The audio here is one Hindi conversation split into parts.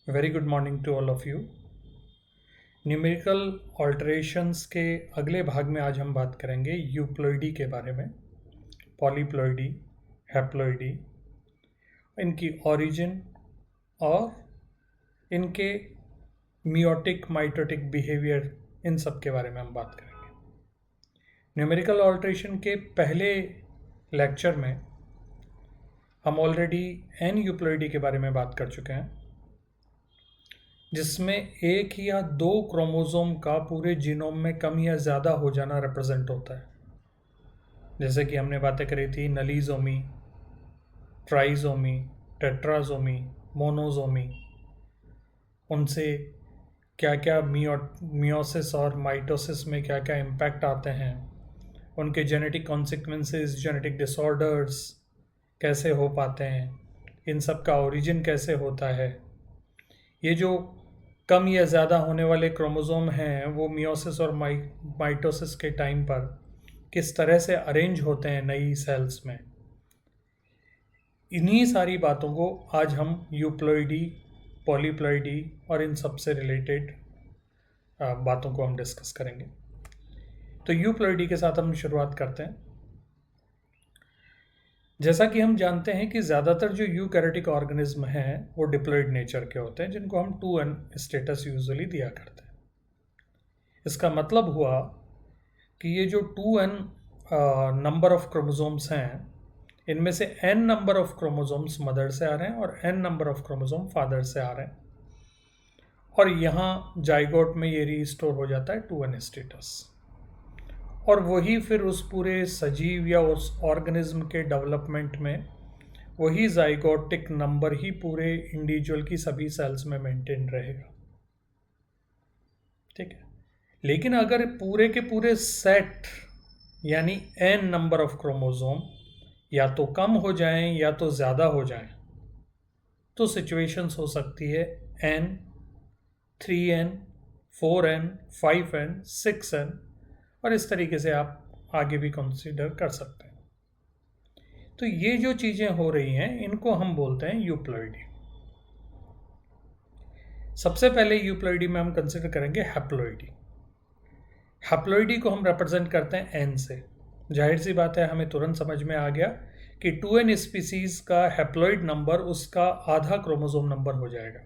Very good morning to all of you. Numerical alterations के अगले भाग में आज हम बात करेंगे यूप्लॉइडी के बारे में। पॉलीप्लॉइडी, हैप्लॉइडी, इनकी ओरिजिन और इनके मियोटिक माइटोटिक बिहेवियर, इन सब के बारे में हम बात करेंगे। न्यूमेरिकल ऑल्टरेशन के पहले लेक्चर में हम ऑलरेडी एन यूप्लॉइडी के बारे में बात कर चुके हैं, जिसमें एक या दो क्रोमोसोम का पूरे जीनोम में कम या ज़्यादा हो जाना रिप्रेजेंट होता है। जैसे कि हमने बातें करी थी नलीजोमी, ट्राइजोमी, टेट्राजोमी, मोनोजोमी, उनसे क्या क्या मियोसिस और माइटोसिस में क्या क्या इम्पैक्ट आते हैं, उनके जेनेटिक कॉन्सिक्वेंसेस, जेनेटिक डिसऑर्डर्स कैसे हो पाते हैं, इन सब का ओरिजिन कैसे होता है, ये जो कम या ज़्यादा होने वाले क्रोमोसोम हैं वो मियोसिस और माइटोसिस के टाइम पर किस तरह से अरेंज होते हैं नई सेल्स में, इन्हीं सारी बातों को आज हम यूप्लॉइडी, पॉलीप्लॉइडी और इन सब से रिलेटेड बातों को हम डिस्कस करेंगे। तो यूप्लॉइडी के साथ हम शुरुआत करते हैं। जैसा कि हम जानते हैं कि ज़्यादातर जो यूकैरियोटिक ऑर्गेनिज्म हैं वो डिप्लॉइड नेचर के होते हैं, जिनको हम 2n स्टेटस यूजुअली दिया करते हैं। इसका मतलब हुआ कि ये जो 2n नंबर ऑफ क्रोमोसोम्स हैं, इनमें से n number of chromosomes mother से आ रहे हैं और n number of chromosome father से आ रहे हैं, और यहाँ जाइगोट में ये रीस्टोर हो जाता है 2n स्टेटस, और वही फिर उस पूरे सजीव या उस ऑर्गेनिज्म के डेवलपमेंट में वही जाइगोटिक नंबर ही पूरे इंडिविजुअल की सभी सेल्स में मेंटेन रहेगा। ठीक है, लेकिन अगर पूरे के पूरे सेट यानी n नंबर ऑफ क्रोमोसोम या तो कम हो जाएं या तो ज़्यादा हो जाएं, तो सिचुएशंस हो सकती है n, 3n, 4n, 5n, 6n, और इस तरीके से आप आगे भी कंसीडर कर सकते हैं। तो ये जो चीज़ें हो रही हैं इनको हम बोलते हैं यूप्लॉइडी। सबसे पहले यूप्लॉइडी में हम कंसीडर करेंगे हैप्लॉइडी। हैप्लॉइडी को हम रिप्रेजेंट करते हैं n से। जाहिर सी बात है, हमें तुरंत समझ में आ गया कि 2n स्पीसीज का हैप्लॉइड नंबर उसका आधा क्रोमोसोम नंबर हो जाएगा।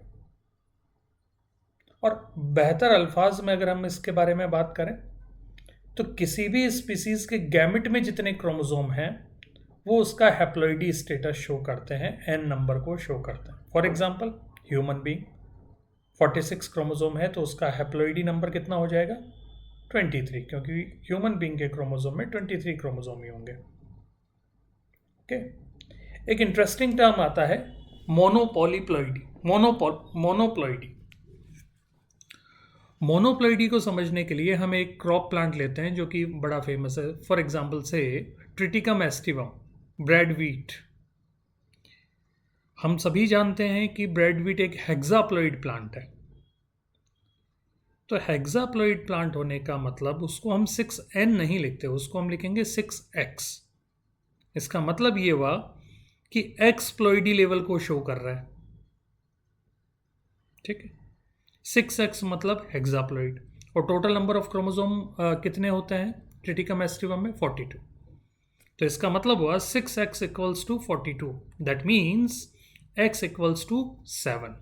और बेहतर अल्फाज में अगर हम इसके बारे में बात करें तो किसी भी स्पीसीज के गैमेट में जितने क्रोमोसोम हैं वो उसका हैप्लॉइडी स्टेटस शो करते हैं, n नंबर को शो करते हैं। For example human being 46 chromosome है तो उसका हैप्लॉइडी नंबर कितना हो जाएगा? 23, क्योंकि ह्यूमन बीइंग के क्रोमोसोम में 23 क्रोमोसोम ही होंगे। ओके, एक इंटरेस्टिंग टर्म आता है मोनोप्लॉइडी। मोनोप्लॉइडी को समझने के लिए हम एक क्रॉप प्लांट लेते हैं जो कि बड़ा फेमस है। फॉर एग्जांपल से ट्रिटिकम एस्टिवम, ब्रेड व्हीट। हम सभी जानते हैं कि ब्रेड व्हीट एक हेक्साप्लॉइड प्लांट है। तो हेक्साप्लॉइड प्लांट होने का मतलब उसको हम 6n नहीं लिखते, उसको हम लिखेंगे 6x। इसका मतलब ये हुआ कि एक्सप्लॉइडी लेवल को शो कर रहा है। ठीक है, 6x मतलब हेक्साप्लॉइड। और टोटल नंबर ऑफ क्रोमोसोम कितने होते हैं ट्रिटिकम एस्टिवम में? 42। तो इसका मतलब हुआ 6x equals to 42, that means x equals to 7।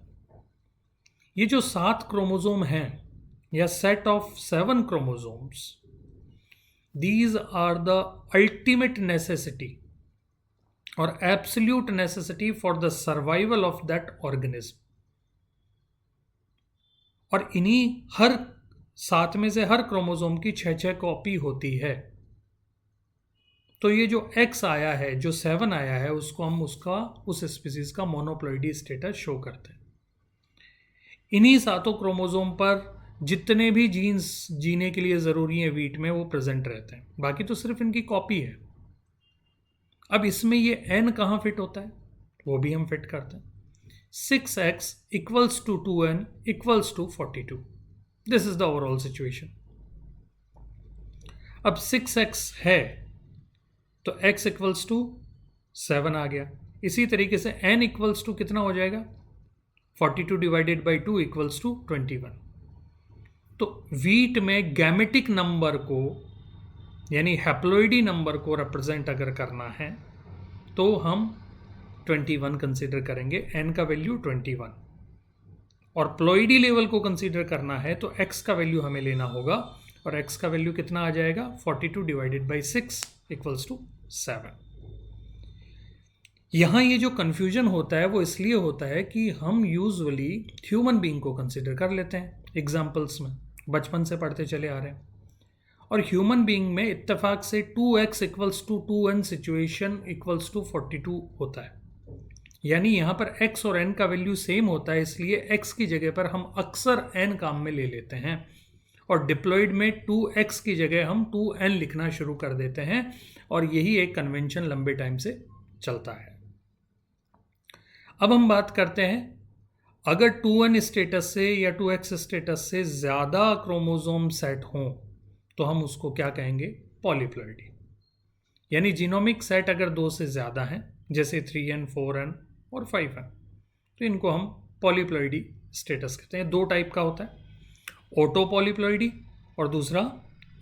ये जो 7 क्रोमोसोम हैं या set of 7 chromosomes, these are the ultimate necessity और absolute necessity for the survival of that organism. और इन्हीं हर 7 में से हर क्रोमोसोम की 6 कॉपी होती है। तो ये जो X आया है, जो 7 आया है, उसको हम उस स्पीसीज का मोनोप्लॉइडी स्टेटस शो करते हैं। इन्हीं 7 क्रोमोसोम पर जितने भी जीन्स जीने के लिए ज़रूरी हैं व्हीट में वो प्रेजेंट रहते हैं, बाकी तो सिर्फ इनकी कॉपी है। अब इसमें ये n कहाँ फिट होता है वो भी हम फिट करते हैं। 6x equals to 2n equals to 42। This is the overall situation. अब 6x है तो x इक्वल्स टू 7 आ गया। इसी तरीके से n इक्वल्स टू कितना हो जाएगा? 42 डिवाइडेड बाई 2 इक्वल्स टू 21। तो वीट में गैमेटिक नंबर को यानी हैप्लॉइडी नंबर को रिप्रेजेंट अगर करना है तो हम 21 कंसीडर करेंगे, n का वैल्यू 21। और प्लॉइडी लेवल को कंसीडर करना है तो x का वैल्यू हमें लेना होगा, और x का वैल्यू कितना आ जाएगा 42 डिवाइडेड बाई 6 इक्वल्स टू 7। यहाँ ये जो कन्फ्यूजन होता है वो इसलिए होता है कि हम यूजुअली ह्यूमन बीइंग को कंसीडर कर लेते हैं एग्जाम्पल्स में, बचपन से पढ़ते चले आ रहे हैं, और ह्यूमन बीइंग में इत्तेफाक से 2x equals to 2n situation equals to 42 होता है। यानी यहाँ पर x और n का वैल्यू सेम होता है, इसलिए x की जगह पर हम अक्सर n काम में ले लेते हैं, और डिप्लॉयड में 2x की जगह हम 2n लिखना शुरू कर देते हैं, और यही एक कन्वेंशन लंबे टाइम से चलता है। अब हम बात करते हैं, अगर 2n स्टेटस से या 2x स्टेटस से ज़्यादा क्रोमोसोम सेट हों तो हम उसको क्या कहेंगे, पॉलीप्लॉइडी। यानी जीनोमिक सेट अगर 2 से ज़्यादा हैं, जैसे 3n 4n और 5n, तो इनको हम पॉलीप्लॉइडी स्टेटस कहते हैं। 2 टाइप का होता है, ऑटोपॉलीप्लॉइडी और दूसरा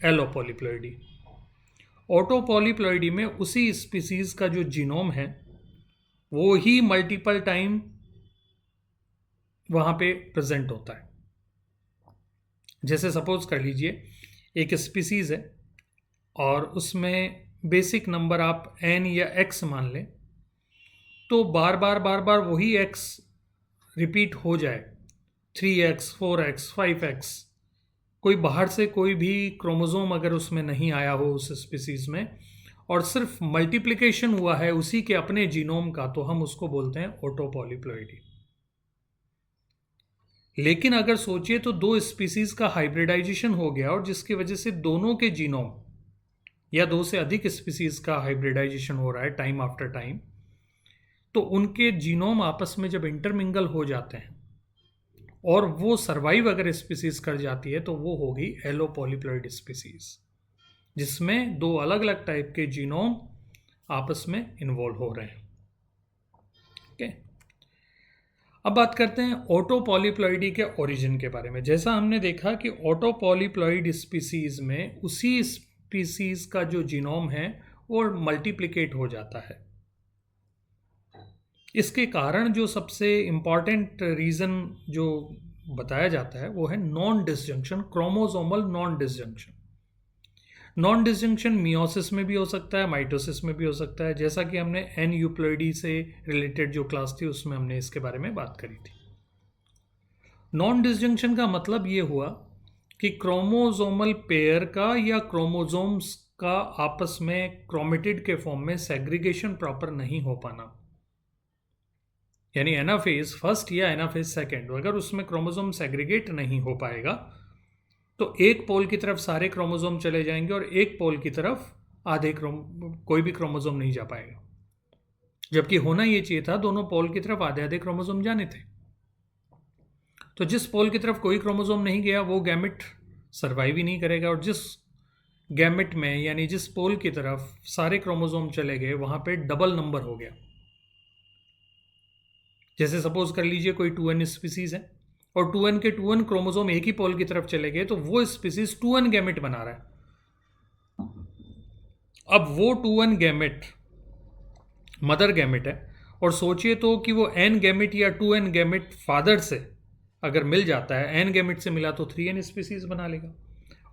एलोपॉलीप्लॉइडी। ऑटोपॉलीप्लॉइडी में उसी स्पीसीज का जो जीनोम है वो ही मल्टीपल टाइम वहाँ पे प्रेजेंट होता है। जैसे सपोज कर लीजिए एक स्पीसीज है और उसमें बेसिक नंबर आप n या x मान लें, तो बार बार वही x रिपीट हो जाए, 3x 4x 5x, कोई बाहर से कोई भी क्रोमोसोम अगर उसमें नहीं आया हो उस स्पीसीज में, और सिर्फ मल्टीप्लिकेशन हुआ है उसी के अपने जीनोम का, तो हम उसको बोलते हैं ऑटोपॉलीप्लॉइडी। लेकिन अगर सोचिए तो 2 स्पीसीज का हाइब्रिडाइजेशन हो गया और जिसकी वजह से दोनों के जीनोम या 2 से अधिक स्पीसीज का हाइब्रिडाइजेशन हो रहा है टाइम आफ्टर टाइम, तो उनके जीनोम आपस में जब इंटरमिंगल हो जाते हैं और वो सर्वाइव अगर स्पीसीज कर जाती है तो वो होगी एलोपॉलीप्लॉइड स्पीसीज, जिसमें 2 अलग अलग टाइप के जीनोम आपस में इन्वॉल्व हो रहे हैं। ओके, अब बात करते हैं ऑटोपॉलीप्लॉइडी के ओरिजिन के बारे में। जैसा हमने देखा कि ऑटोपॉलीप्लॉइड स्पीसीज में उसी स्पीसीज का जो जीनोम है वो मल्टीप्लिकेट हो जाता है। इसके कारण जो सबसे इम्पॉर्टेंट रीज़न जो बताया जाता है वो है non disjunction, chromosomal non disjunction. Non disjunction meiosis में भी हो सकता है, माइटोसिस में भी हो सकता है, जैसा कि हमने एन यूप्लॉइडी से रिलेटेड जो क्लास थी उसमें हमने इसके बारे में बात करी थी। नॉन डिसजंक्शन का मतलब ये हुआ कि क्रोमोसोमल पेयर का या क्रोमोसोम्स का आपस में क्रोमेटिड के फॉर्म में सेग्रीगेशन प्रॉपर नहीं हो पाना, यानी एनाफेज फर्स्ट या एनाफेज सेकेंड, अगर उसमें क्रोमोसोम सेग्रीगेट नहीं हो पाएगा तो एक पोल की तरफ सारे क्रोमोसोम चले जाएंगे और एक पोल की तरफ कोई भी क्रोमोसोम नहीं जा पाएगा, जबकि होना ये चाहिए था दोनों पोल की तरफ आधे आधे क्रोमोसोम जाने थे। तो जिस पोल की तरफ कोई क्रोमोसोम नहीं गया वो गैमेट सर्वाइव ही नहीं करेगा, और जिस गैमेट में यानी जिस पोल की तरफ सारे क्रोमोसोम चले गए वहां पे डबल नंबर हो गया। जैसे सपोज कर लीजिए कोई 2n स्पीसीज है और 2n के 2n क्रोमोसोम एक ही पोल की तरफ चले गए, तो वो स्पीसीज 2n गैमेट बना रहा है। अब वो 2n गैमेट मदर गैमेट है, और सोचिए तो कि वो n गैमेट या 2n गैमेट फादर से अगर मिल जाता है, n गैमेट से मिला तो 3n स्पीसीज बना लेगा,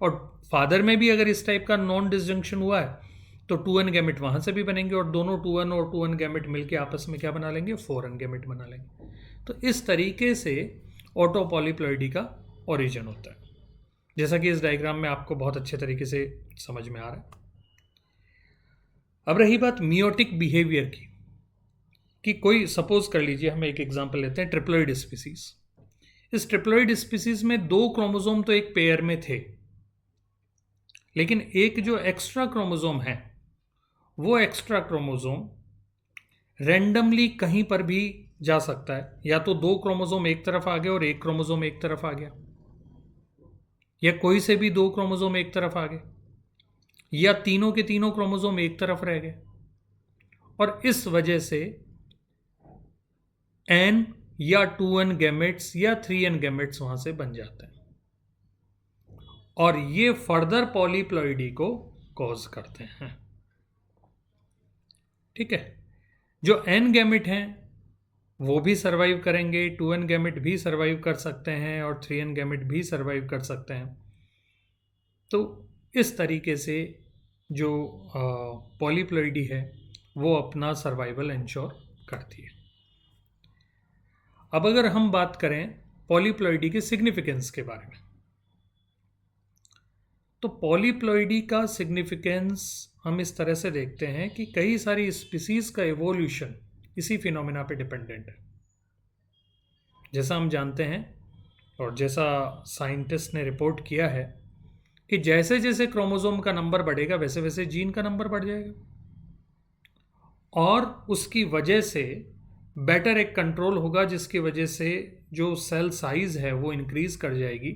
और फादर में भी अगर इस टाइप का नॉन डिसजंक्शन हुआ है तो 2n गैमेट वहां से भी बनेंगे, और दोनों 2n और 2n गैमेट मिलके आपस में क्या बना लेंगे, 4n गैमेट बना लेंगे। तो इस तरीके से ऑटोपॉलीप्लॉइडी का ओरिजिन होता है, जैसा कि इस डायग्राम में आपको बहुत अच्छे तरीके से समझ में आ रहा है। अब रही बात मियोटिक बिहेवियर की, कि कोई सपोज कर लीजिए हम एक एग्जांपल लेते हैं ट्रिप्लॉइड स्पीसीज। इस ट्रिप्लॉइड स्पीसीज में 2 क्रोमोसोम तो एक पेयर में थे, लेकिन एक जो एक्स्ट्रा क्रोमोसोम है वो एक्स्ट्रा क्रोमोसोम रैंडमली कहीं पर भी जा सकता है, या तो 2 क्रोमोसोम एक तरफ आ गए और एक क्रोमोसोम एक तरफ आ गया, या कोई से भी 2 क्रोमोसोम एक तरफ आ गए, या तीनों के तीनों क्रोमोसोम एक तरफ रह गए, और इस वजह से n या 2n गैमेट्स या 3n गैमेट्स वहां से बन जाते हैं, और ये फर्दर पॉलीप्लॉइडी को कॉज करते हैं। ठीक है, जो n गैमेट हैं वो भी सर्वाइव करेंगे, 2n गैमेट भी सर्वाइव कर सकते हैं और 3n गैमेट भी सर्वाइव कर सकते हैं। तो इस तरीके से जो पॉलीप्लॉइडी है वो अपना सर्वाइवल इंश्योर करती है। अब अगर हम बात करें पॉलीप्लॉइडी के सिग्निफिकेंस के बारे में, तो पॉलीप्लॉइडी का सिग्निफिकेंस हम इस तरह से देखते हैं कि कई सारी स्पीसीज का एवोल्यूशन इसी फिनोमेना पे डिपेंडेंट है। जैसा हम जानते हैं और जैसा साइंटिस्ट ने रिपोर्ट किया है कि जैसे जैसे क्रोमोसोम का नंबर बढ़ेगा वैसे वैसे जीन का नंबर बढ़ जाएगा, और उसकी वजह से बेटर एक कंट्रोल होगा, जिसकी वजह से जो सेल साइज है वो इंक्रीज कर जाएगी,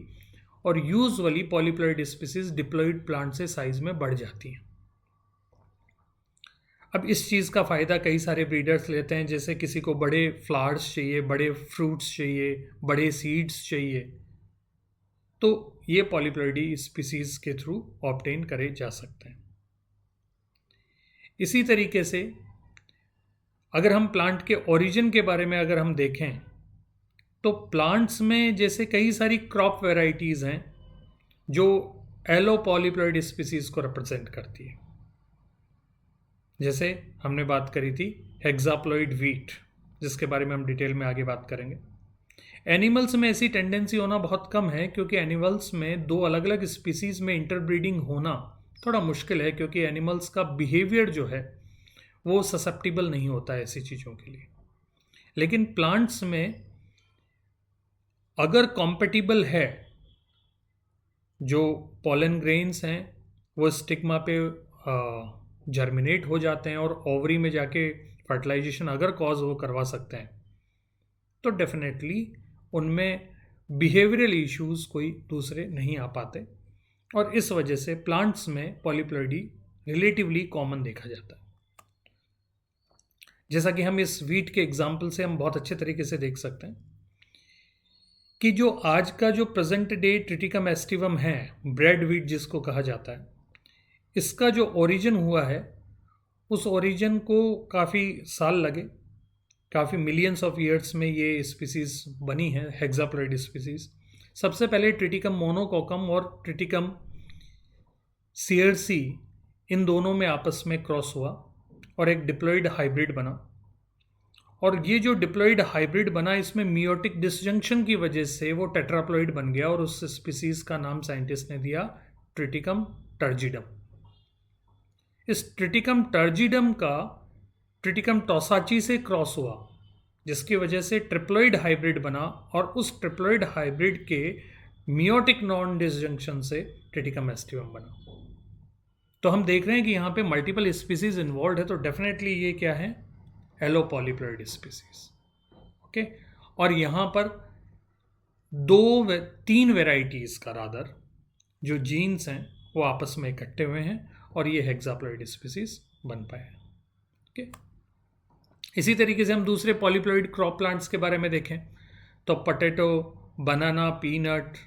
और usually polyploid species diploid plant से साइज में बढ़ जाती हैं। अब इस चीज़ का फ़ायदा कई सारे ब्रीडर्स लेते हैं, जैसे किसी को बड़े फ्लावर्स चाहिए, बड़े फ्रूट्स चाहिए, बड़े सीड्स चाहिए, तो ये पॉलीप्लॉइडी स्पीसीज के थ्रू ऑब्टेन करे जा सकते हैं। इसी तरीके से अगर हम प्लांट के ओरिजिन के बारे में अगर हम देखें, तो प्लांट्स में जैसे कई सारी क्रॉप वेराइटीज़ हैं जो एलो पॉलीप्लॉइड स्पीसीज को रिप्रेजेंट करती है। जैसे हमने बात करी थी हेक्साप्लॉइड व्हीट, जिसके बारे में हम डिटेल में आगे बात करेंगे। एनिमल्स में ऐसी टेंडेंसी होना बहुत कम है, क्योंकि एनिमल्स में दो अलग अलग स्पीसीज में इंटरब्रीडिंग होना थोड़ा मुश्किल है, क्योंकि एनिमल्स का बिहेवियर जो है वो ससेप्टिबल नहीं होता है ऐसी चीज़ों के लिए। लेकिन प्लांट्स में अगर कॉम्पेटिबल है, जो पॉलन ग्रेन्स हैं वो स्टिग्मा पे जर्मिनेट हो जाते हैं और ओवरी में जाके फर्टिलाइजेशन अगर कॉज वो करवा सकते हैं, तो डेफिनेटली उनमें बिहेवियरल इश्यूज कोई दूसरे नहीं आ पाते, और इस वजह से प्लांट्स में पॉलीप्लॉइडी रिलेटिवली कॉमन देखा जाता है। जैसा कि हम इस वीट के एग्जाम्पल से हम बहुत अच्छे तरीके से देख सकते हैं कि जो आज का जो प्रेजेंट डे ट्रिटिकम एस्टिवम है, ब्रेड वीट जिसको कहा जाता है, इसका जो ओरिजिन हुआ है उस ओरिजिन को काफ़ी साल लगे, काफ़ी मिलियंस ऑफ ईयर्स में ये स्पीसीज बनी है, हेक्साप्लॉइड स्पीसीज। सबसे पहले ट्रिटिकम मोनोकोकम और ट्रिटिकम सीयरसी, इन दोनों में आपस में क्रॉस हुआ और एक डिप्लॉइड हाइब्रिड बना, और ये जो डिप्लॉइड हाइब्रिड बना इसमें मियोटिक डिसजंक्शन की वजह से वो टेट्राप्लॉइड बन गया, और उस स्पीसीज का नाम साइंटिस्ट ने दिया ट्रिटिकम टर्जिडम। इस ट्रिटिकम टर्जिडम का ट्रिटिकम टोसाची से क्रॉस हुआ, जिसकी वजह से ट्रिप्लॉइड हाइब्रिड बना, और उस ट्रिप्लॉइड हाइब्रिड के मियोटिक नॉन डिसजंक्शन से ट्रिटिकम एस्टिवम बना। तो हम देख रहे हैं कि यहाँ पे मल्टीपल स्पीसीज इन्वॉल्व है, तो डेफिनेटली ये क्या है, एलो पॉलीप्लॉइड स्पीसीज। ओके, और यहाँ पर तीन वेराइटीज का रादर जो जीन्स हैं वो आपस में इकट्ठे हुए हैं, और ये हेक्साप्लॉइड स्पीसीज बन पाए हैं। ओके, इसी तरीके से हम दूसरे पॉलीप्लॉइड क्रॉप प्लांट्स के बारे में देखें तो पोटैटो, बनाना, पीनट,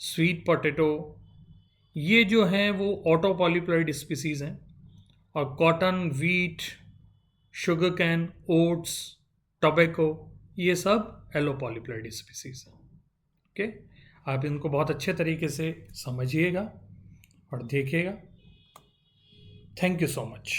स्वीट पोटैटो, ये जो हैं वो ऑटो पॉलीप्लॉइड स्पीसीज हैं, और cotton, wheat, sugar cane, oats, tobacco, ये सब एलो पॉलीप्लॉइड स्पीसीज हैं। ओके, आप इनको बहुत अच्छे तरीके से समझिएगा और देखिएगा। Thank you so much.